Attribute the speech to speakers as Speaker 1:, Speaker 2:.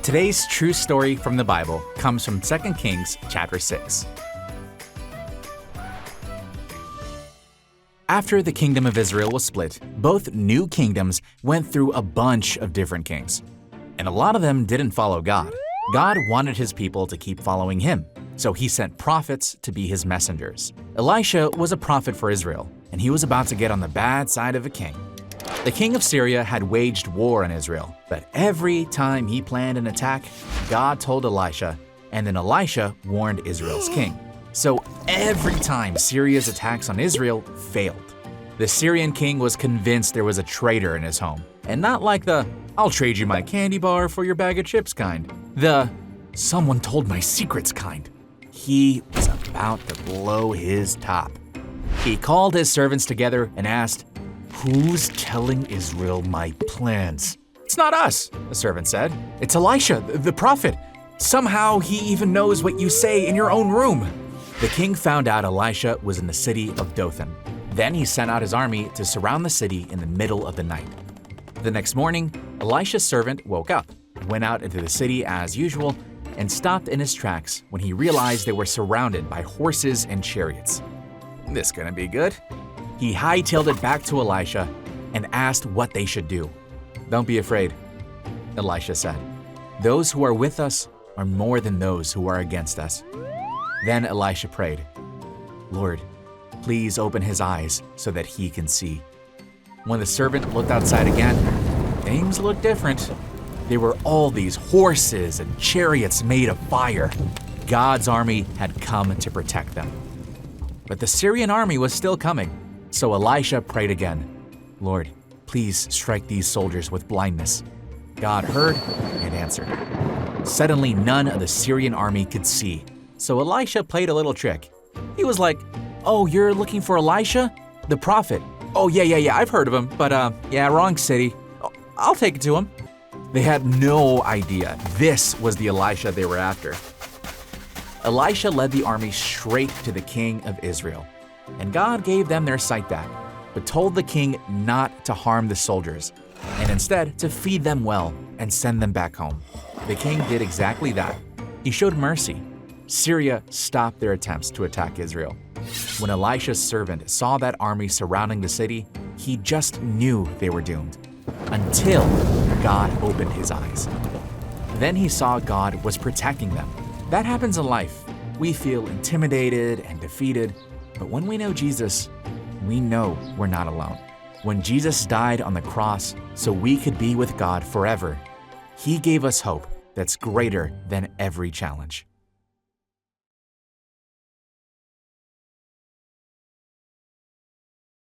Speaker 1: Today's true story from the Bible comes from 2 Kings chapter 6. After the kingdom of Israel was split, both new kingdoms went through a bunch of different kings. And a lot of them didn't follow God. God wanted his people to keep following him, so he sent prophets to be his messengers. Elisha was a prophet for Israel, and he was about to get on the bad side of a king. The king of Syria had waged war on Israel, but every time he planned an attack, God told Elisha, and then Elisha warned Israel's king. So every time Syria's attacks on Israel failed. The Syrian king was convinced there was a traitor in his home, and not like the "I'll trade you my candy bar for your bag of chips" kind. The "someone told my secrets" kind. He was about to blow his top. He called his servants together and asked, "Who's telling Israel my plans?" "It's not us," the servant said. "It's Elisha, the prophet. Somehow he even knows what you say in your own room." The king found out Elisha was in the city of Dothan. Then he sent out his army to surround the city in the middle of the night. The next morning, Elisha's servant woke up, went out into the city as usual, and stopped in his tracks when he realized they were surrounded by horses and chariots. This gonna be good. He hightailed it back to Elisha and asked what they should do. "Don't be afraid," Elisha said. "Those who are with us are more than those who are against us." Then Elisha prayed, "Lord, please open his eyes so that he can see." When the servant looked outside again, things looked different. There were all these horses and chariots made of fire. God's army had come to protect them. But the Syrian army was still coming, so Elisha prayed again, "Lord, please strike these soldiers with blindness." God heard and answered. Suddenly, none of the Syrian army could see, so Elisha played a little trick. He was like, "Oh, you're looking for Elisha? The prophet. Oh, yeah, I've heard of him, but wrong city. Oh, I'll take it to him." They had no idea this was the Elisha they were after. Elisha led the army straight to the king of Israel, and God gave them their sight back, but told the king not to harm the soldiers, and instead to feed them well and send them back home. The king did exactly that. He showed mercy. Syria stopped their attempts to attack Israel. When Elisha's servant saw that army surrounding the city, he just knew they were doomed, until God opened his eyes. Then he saw God was protecting them. That happens in life. We feel intimidated and defeated, but when we know Jesus, we know we're not alone. When Jesus died on the cross so we could be with God forever, he gave us hope that's greater than every challenge.